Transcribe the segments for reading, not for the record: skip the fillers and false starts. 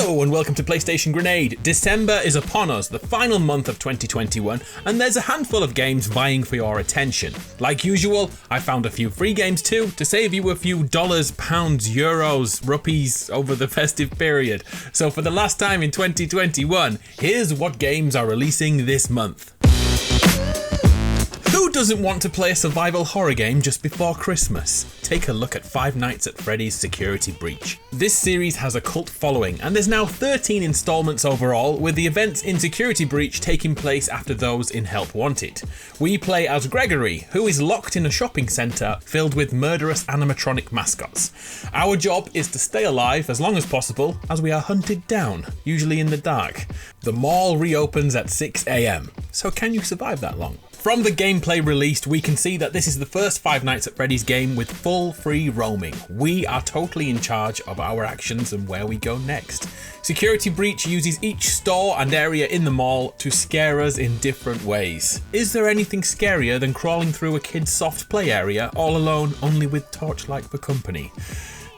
Hello and welcome to PlayStation Grenade. December is upon us, the final month of 2021, and there's a handful of games vying for your attention. Like usual, I found a few free games too, to save you a few dollars, pounds, euros, rupees over the festive period. So for the last time in 2021, here's what games are releasing this month. Who doesn't want to play a survival horror game just before Christmas? Take a look at Five Nights at Freddy's Security Breach. This series has a cult following, and there's now 13 installments overall, with the events in Security Breach taking place after those in Help Wanted. We play as Gregory, who is locked in a shopping centre filled with murderous animatronic mascots. Our job is to stay alive as long as possible as we are hunted down, usually in the dark. The mall reopens at 6 AM, so can you survive that long? From the gameplay released, we can see that this is the first Five Nights at Freddy's game with full free roaming. We are totally in charge of our actions and where we go next. Security Breach uses each store and area in the mall to scare us in different ways. Is there anything scarier than crawling through a kid's soft play area all alone, only with Torchlight for company?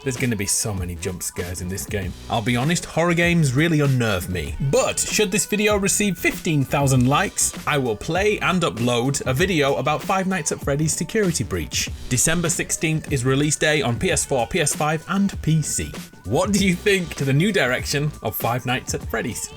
There's going to be so many jump scares in this game. I'll be honest, horror games really unnerve me. But should this video receive 15,000 likes, I will play and upload a video about Five Nights at Freddy's Security Breach. December 16th is release day on PS4, PS5 and PC. What do you think to the new direction of Five Nights at Freddy's?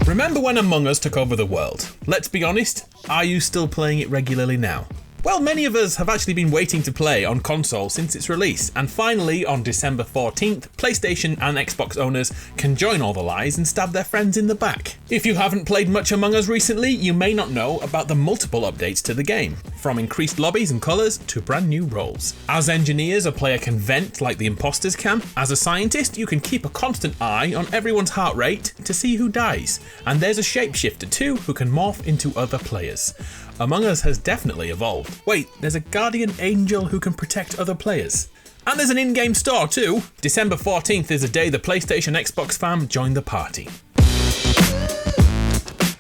Remember when Among Us took over the world? Let's be honest, are you still playing it regularly now? Well, many of us have actually been waiting to play on console since its release, and finally on December 14th, PlayStation and Xbox owners can join all the lies and stab their friends in the back. If you haven't played much Among Us recently, you may not know about the multiple updates to the game, from increased lobbies and colours to brand new roles. As engineers, a player can vent like the imposters can. As a scientist, you can keep a constant eye on everyone's heart rate to see who dies, and there's a shapeshifter too who can morph into other players. Among Us has definitely evolved. Wait, there's a guardian angel who can protect other players. And there's an in-game store too. December 14th is the day the PlayStation Xbox fam join the party.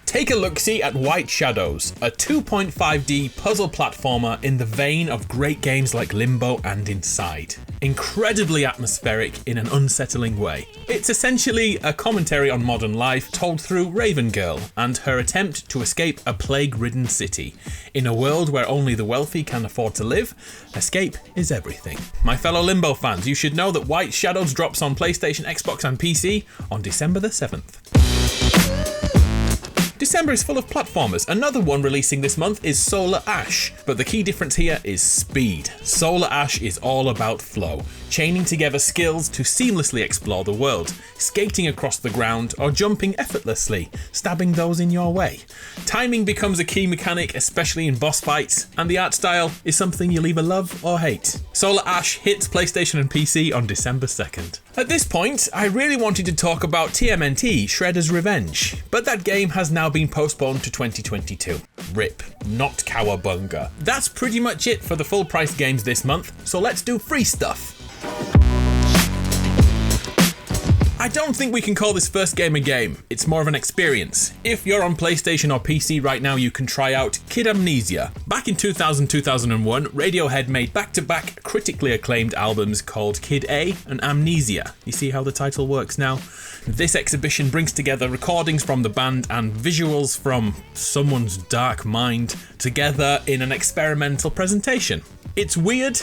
Take a look-see at White Shadows, a 2.5D puzzle platformer in the vein of great games like Limbo and Inside. Incredibly atmospheric in an unsettling way. It's essentially a commentary on modern life told through Raven Girl and her attempt to escape a plague-ridden city. In a world where only the wealthy can afford to live, escape is everything. My fellow Limbo fans, you should know that White Shadows drops on PlayStation, Xbox and PC on December the 7th. December is full of platformers. Another one releasing this month is Solar Ash, but the key difference here is speed. Solar Ash is all about flow, chaining together skills to seamlessly explore the world, skating across the ground or jumping effortlessly, stabbing those in your way. Timing becomes a key mechanic, especially in boss fights, and the art style is something you'll either love or hate. Solar Ash hits PlayStation and PC on December 2nd. At this point, I really wanted to talk about TMNT Shredder's Revenge, but that game has now been postponed to 2022. RIP, not Cowabunga. That's pretty much it for the full price games this month, so let's do free stuff. I don't think we can call this first game a game, it's more of an experience. If you're on PlayStation or PC right now, you can try out Kid Amnesia. Back in 2000-2001, Radiohead made back-to-back critically acclaimed albums called Kid A and Amnesia. You see how the title works now? This exhibition brings together recordings from the band and visuals from someone's dark mind together in an experimental presentation. It's weird.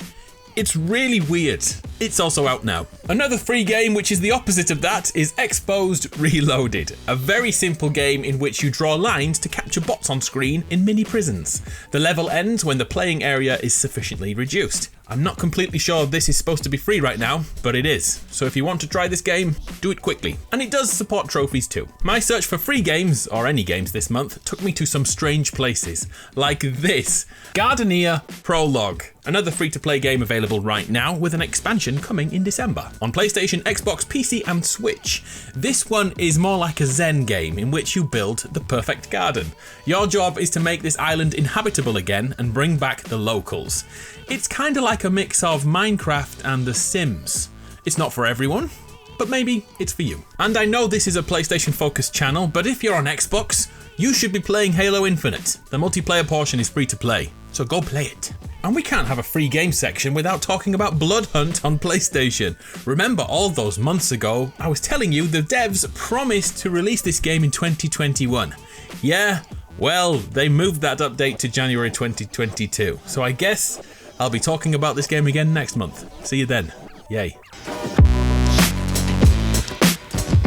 It's really weird. It's also out now. Another free game which is the opposite of that is Exposed Reloaded, a very simple game in which you draw lines to capture bots on screen in mini prisons. The level ends when the playing area is sufficiently reduced. I'm not completely sure this is supposed to be free right now, but it is. So if you want to try this game, do it quickly. And it does support trophies too. My search for free games, or any games this month, took me to some strange places. Like this, Gardenia Prologue. Another free-to-play game available right now with an expansion coming in December on PlayStation, Xbox, PC and Switch. This one is more like a Zen game in which you build the perfect garden. Your job is to make this island inhabitable again and bring back the locals. It's kind of like a mix of Minecraft and The Sims. It's not for everyone, but maybe it's for you. And I know this is a PlayStation focused channel, but if you're on Xbox, you should be playing Halo Infinite. The multiplayer portion is free to play, so go play it. And we can't have a free game section without talking about Blood Hunt on PlayStation. Remember all those months ago, I was telling you the devs promised to release this game in 2021. Yeah, well, they moved that update to January 2022. So I guess I'll be talking about this game again next month. See you then. Yay.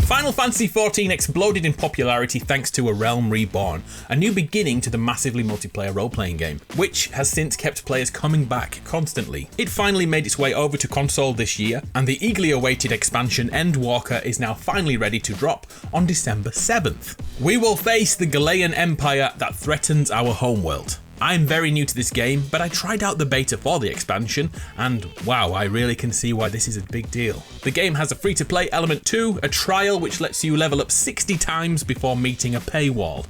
Final Fantasy XIV exploded in popularity thanks to A Realm Reborn, a new beginning to the massively multiplayer role-playing game, which has since kept players coming back constantly. It finally made its way over to console this year, and the eagerly awaited expansion Endwalker is now finally ready to drop on December 7th. We will face the Galean Empire that threatens our homeworld. I'm very new to this game, but I tried out the beta for the expansion, and wow, I really can see why this is a big deal. The game has a free-to-play element too, a trial which lets you level up 60 times before meeting a paywall.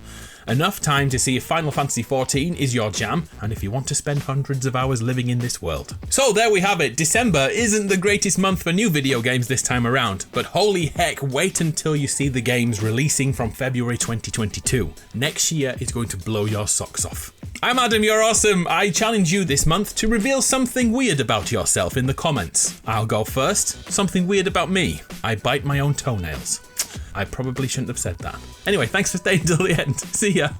Enough time to see if Final Fantasy XIV is your jam, and if you want to spend hundreds of hours living in this world. So there we have it. December isn't the greatest month for new video games this time around, but holy heck, wait until you see the games releasing from February 2022. Next year is going to blow your socks off. I'm Adam, you're awesome. I challenge you this month to reveal something weird about yourself in the comments. I'll go first. Something weird about me. I bite my own toenails. I probably shouldn't have said that. Anyway, thanks for staying till the end. See ya.